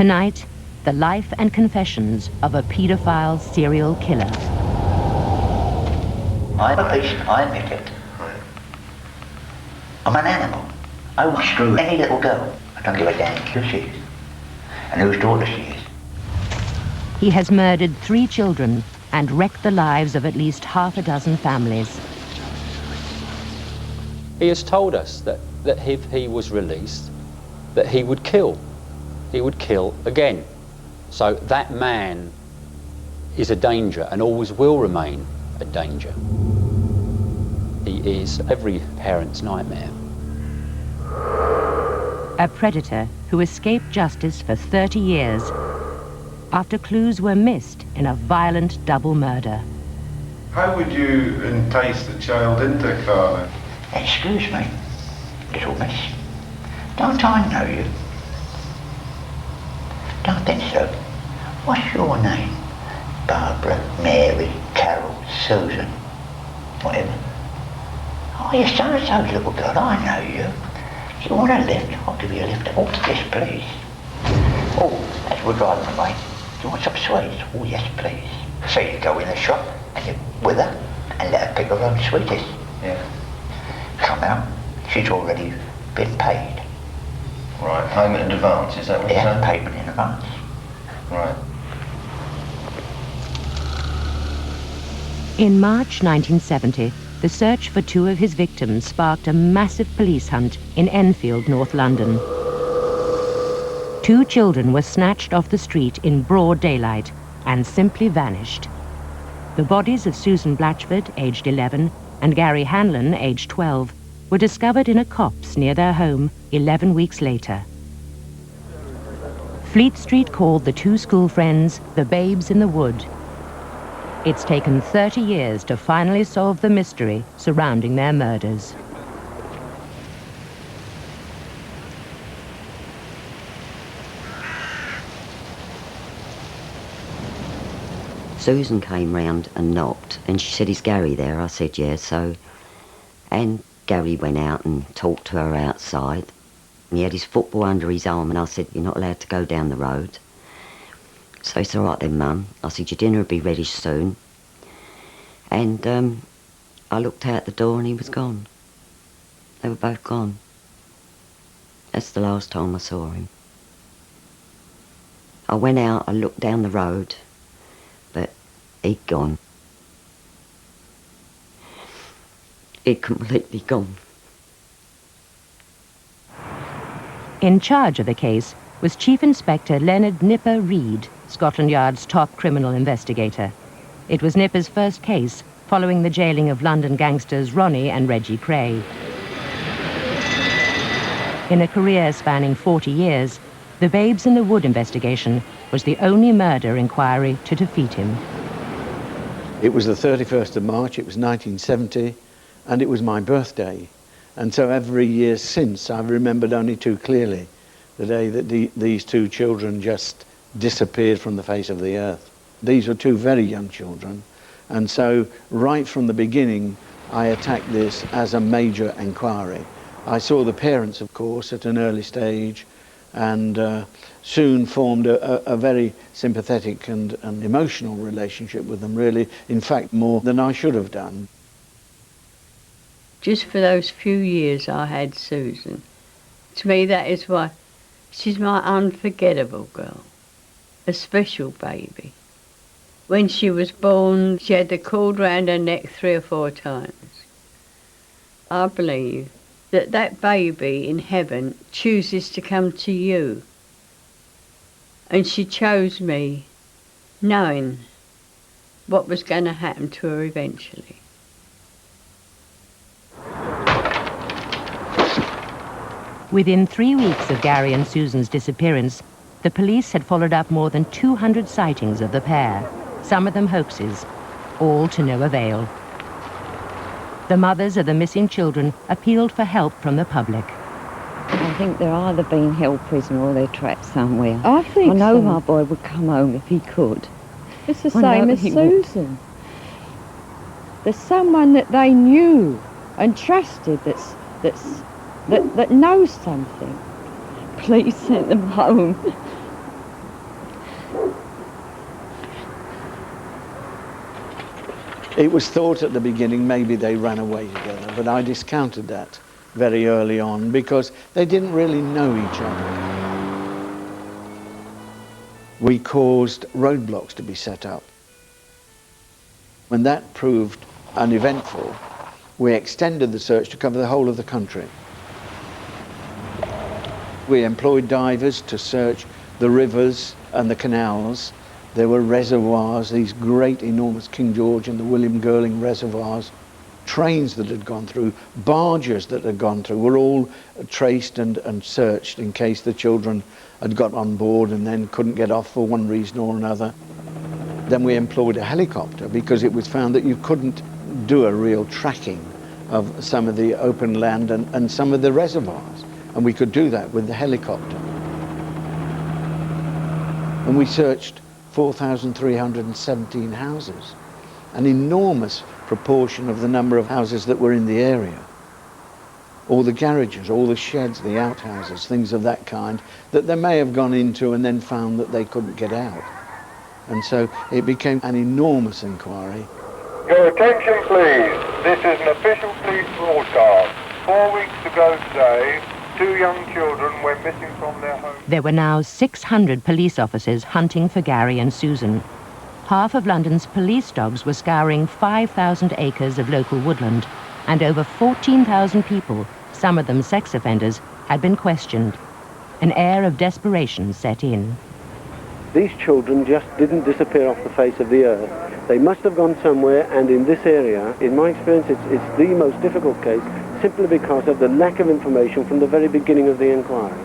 Tonight, the life and confessions of a paedophile serial killer. I'm a beast, I admit it. I'm an animal. I will screw any little girl. I don't give a damn who she is and whose daughter she is. He has murdered 3 children and wrecked the lives of at least half a dozen families. He has told us that if he was released, that he would kill. He would kill again. So that man is a danger and always will remain a danger. He is every parent's nightmare. A predator who escaped justice for 30 years after clues were missed in a violent double murder. How would you entice the child into Carlin? Excuse me, little miss. Don't I know you? Don't think so. What's your name? Barbara, Mary, Carol, Susan, whatever. Oh, you're so-and-so's little girl, I know you. Do you want a lift? I'll give you a lift. Oh, yes, please. Oh, as we're driving away, do you want some sweets? Oh, yes, please. So you go in the shop and you're with her and let her pick her own sweeties. Yeah. Come out, she's already been paid. Right, payment in advance, is that what you're saying? Yeah, payment in advance. Right. In March 1970, the search for 2 of his victims sparked a massive police hunt in Enfield, North London. 2 children were snatched off the street in broad daylight and simply vanished. The bodies of Susan Blatchford, aged 11, and Gary Hanlon, aged 12, were discovered in a copse near their home 11 weeks later. Fleet Street called the 2 school friends the Babes in the Wood. It's taken 30 years to finally solve the mystery surrounding their murders. Susan came round and knocked, and she said, "Is Gary there?" I said, "Yeah." And Gary went out and talked to her outside. And he had his football under his arm, and I said, "You're not allowed to go down the road." So it's all right then, Mum. I said, "Your dinner will be ready soon." And I looked out the door and he was gone. They were both gone. That's the last time I saw him. I went out, I looked down the road, but he'd gone. He'd completely gone. In charge of the case was Chief Inspector Leonard Nipper Reid, Scotland Yard's top criminal investigator. It was Nipper's first case following the jailing of London gangsters Ronnie and Reggie Cray. In a career spanning 40 years, the Babes in the Wood investigation was the only murder inquiry to defeat him. It was the 31st of March, it was 1970, and it was my birthday. And so every year since, I've remembered only too clearly the day that these 2 children just disappeared from the face of the earth. These were 2 very young children, and so right from the beginning I attacked this as a major inquiry. I saw the parents, of course, at an early stage, and soon formed a very sympathetic and emotional relationship with them, really, in fact, more than I should have done. Just for those few years I had Susan, to me that is why she's my unforgettable girl, a special baby. When she was born, she had the cord round her neck 3 or 4 times. I believe that that baby in heaven chooses to come to you. And she chose me, knowing what was going to happen to her eventually. Within 3 weeks of Gary and Susan's disappearance, the police had followed up more than 200 sightings of the pair, some of them hoaxes, all to no avail. The mothers of the missing children appealed for help from the public. I think they're either being held prisoner or they're trapped somewhere. I think I know so. my boy would come home if he could. It's the I know same as he would. Susan. There's someone that they knew and trusted that knows something. Please send them home. It was thought at the beginning maybe they ran away together, but I discounted that very early on because they didn't really know each other. We caused roadblocks to be set up. When that proved uneventful, we extended the search to cover the whole of the country. We employed divers to search the rivers and the canals. There were reservoirs, these great enormous King George and the William Girling reservoirs. Trains that had gone through, barges that had gone through, were all traced and searched in case the children had got on board and then couldn't get off for one reason or another. Then we employed a helicopter because it was found that you couldn't do a real tracking of some of the open land and some of the reservoirs. And we could do that with the helicopter. And we searched 4,317 houses, an enormous proportion of the number of houses that were in the area. All the garages, all the sheds, the outhouses, things of that kind that they may have gone into and then found that they couldn't get out. And so it became an enormous inquiry. Your attention please, this is an official police broadcast. 4 weeks ago today, 2 young children went missing from their home. There were now 600 police officers hunting for Gary and Susan. Half of London's police dogs were scouring 5,000 acres of local woodland, and over 14,000 people, some of them sex offenders, had been questioned. An air of desperation set in. These children just didn't disappear off the face of the earth. They must have gone somewhere, and in this area, in my experience, it's the most difficult case, simply because of the lack of information from the very beginning of the inquiry.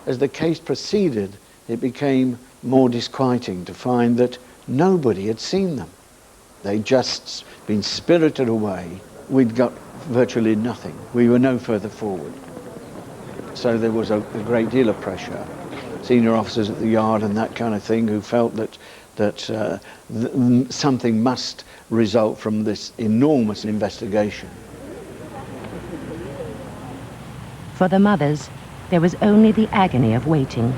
As the case proceeded, it became more disquieting to find that nobody had seen them. They'd just been spirited away. We'd got virtually nothing. We were no further forward. So there was a great deal of pressure. Senior officers at the yard and that kind of thing who felt that something must result from this enormous investigation. For the mothers, there was only the agony of waiting,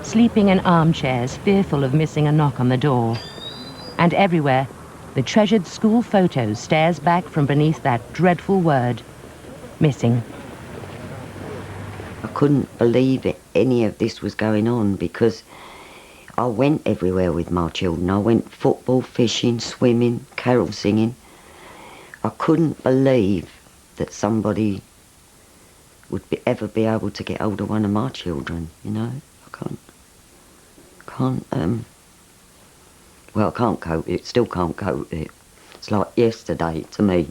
sleeping in armchairs, fearful of missing a knock on the door. And everywhere, the treasured school photo stares back from beneath that dreadful word, missing. I couldn't believe any of this was going on because I went everywhere with my children. I went football, fishing, swimming, carol singing. I couldn't believe that somebody would ever be able to get hold of one of my children, you know. I can't cope with it, still can't cope with it. It's like yesterday to me.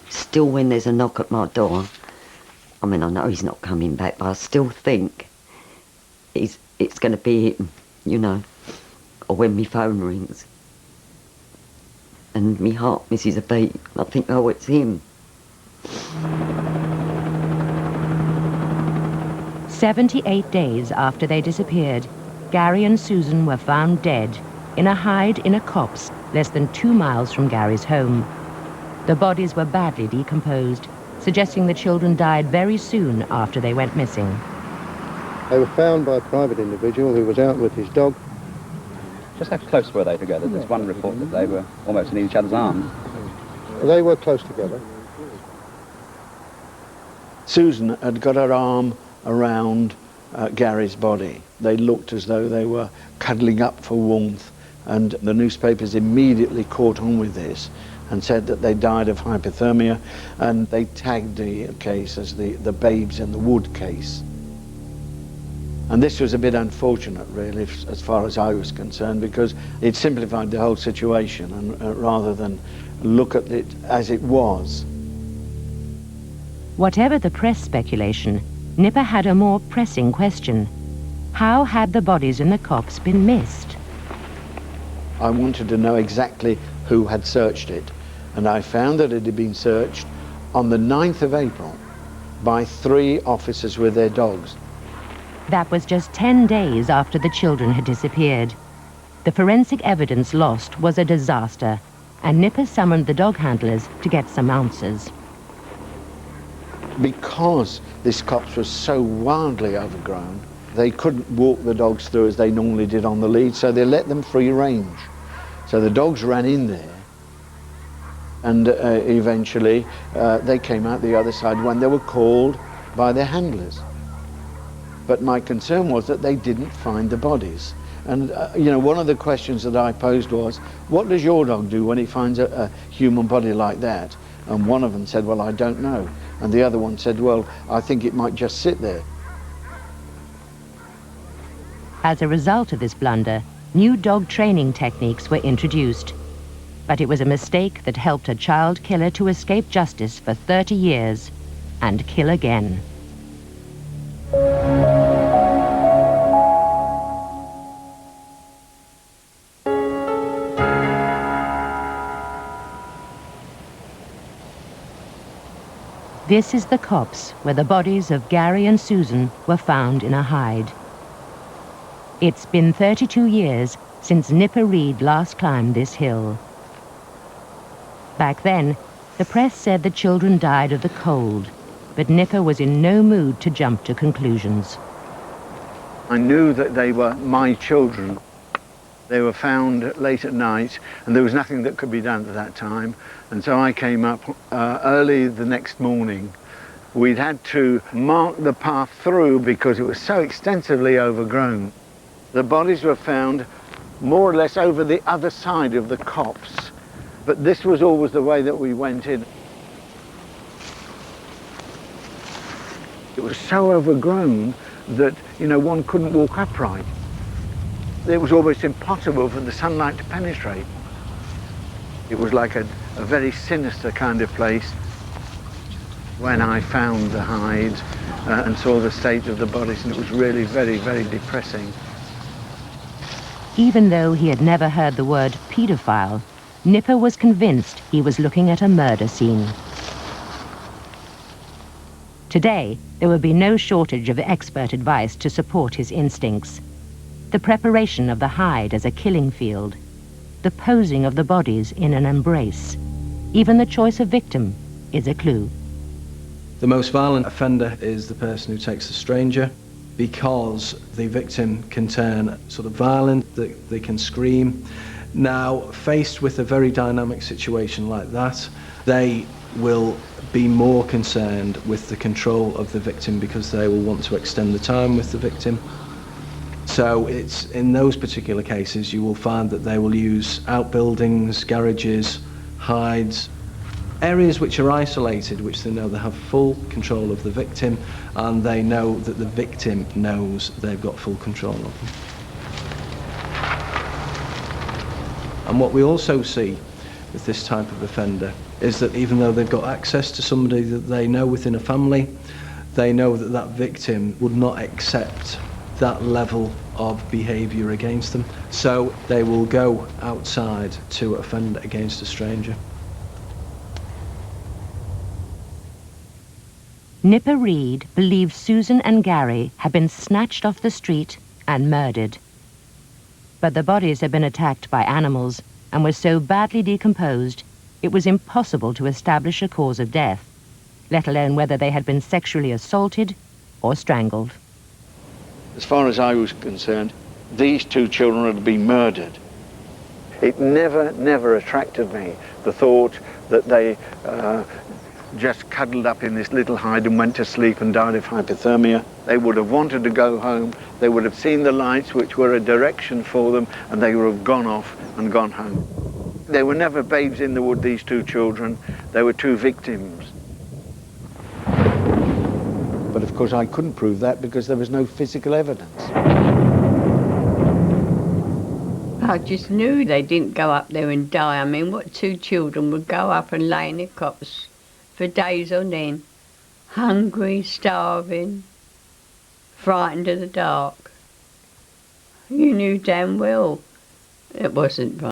Still when there's a knock at my door, I mean, I know he's not coming back, but I still think it's going to be him, you know, or when my phone rings and my heart misses a beat, I think, oh, it's him. 78 days after they disappeared, Gary and Susan were found dead in a hide in a copse less than 2 miles from Gary's home. The bodies were badly decomposed, suggesting the children died very soon after they went missing. They were found by a private individual who was out with his dog. Just how close were they together? There's one report that they were almost in each other's arms. They were close together. Susan had got her arm around Gary's body. They looked as though they were cuddling up for warmth, and the newspapers immediately caught on with this and said that they died of hypothermia, and they tagged the case as the babes in the wood case. And this was a bit unfortunate, really, as far as I was concerned, because it simplified the whole situation, and rather than look at it as it was. Whatever the press speculation, Nipper had a more pressing question. How had the bodies in the copse been missed? I wanted to know exactly who had searched it, and I found that it had been searched on the 9th of April by 3 officers with their dogs. That was just 10 days after the children had disappeared. The forensic evidence lost was a disaster, and Nipper summoned the dog handlers to get some answers. Because this copse was so wildly overgrown, they couldn't walk the dogs through as they normally did on the lead, so they let them free range. So the dogs ran in there, and eventually they came out the other side when they were called by their handlers. But my concern was that they didn't find the bodies. And you know, one of the questions that I posed was, what does your dog do when he finds a human body like that? And one of them said, well, I don't know. And the other one said, well, I think it might just sit there. As a result of this blunder, new dog training techniques were introduced. But it was a mistake that helped a child killer to escape justice for 30 years and kill again. This is the copse where the bodies of Gary and Susan were found in a hide. It's been 32 years since Nipper Read last climbed this hill. Back then, the press said the children died of the cold, but Nipper was in no mood to jump to conclusions. I knew that they were my children. They were found late at night, and there was nothing that could be done at that time. And so I came up early the next morning. We'd had to mark the path through because it was so extensively overgrown. The bodies were found more or less over the other side of the copse, but this was always the way that we went in. It was so overgrown that, you know, one couldn't walk upright. It was almost impossible for the sunlight to penetrate. It was like a very sinister kind of place. When I found the hides and saw the state of the bodies, and it was really very, very depressing. Even though he had never heard the word paedophile, Nipper was convinced he was looking at a murder scene. Today, there would be no shortage of expert advice to support his instincts. The preparation of the hide as a killing field, the posing of the bodies in an embrace, even the choice of victim is a clue. The most violent offender is the person who takes a stranger, because the victim can turn sort of violent, they can scream. Now, faced with a very dynamic situation like that, they will be more concerned with the control of the victim because they will want to extend the time with the victim. So it's in those particular cases you will find that they will use outbuildings, garages, hides, areas which are isolated, which they know they have full control of the victim, and they know that the victim knows they've got full control of them. And what we also see with this type of offender is that even though they've got access to somebody that they know within a family, they know that that victim would not accept that level of behaviour against them. So they will go outside to offend against a stranger. Nipper Read believed Susan and Gary had been snatched off the street and murdered. But the bodies had been attacked by animals and were so badly decomposed it was impossible to establish a cause of death, let alone whether they had been sexually assaulted or strangled. As far as I was concerned, these two children had been murdered. It never attracted me, the thought that they just cuddled up in this little hide and went to sleep and died of hypothermia. They would have wanted to go home, they would have seen the lights which were a direction for them, and they would have gone off and gone home. They were never babes in the wood, these two children. They were two victims. But of course I couldn't prove that because there was no physical evidence. I just knew they didn't go up there and die. I mean, what two children would go up and lay in a copse for days on end, hungry, starving, frightened of the dark? You knew damn well it wasn't right.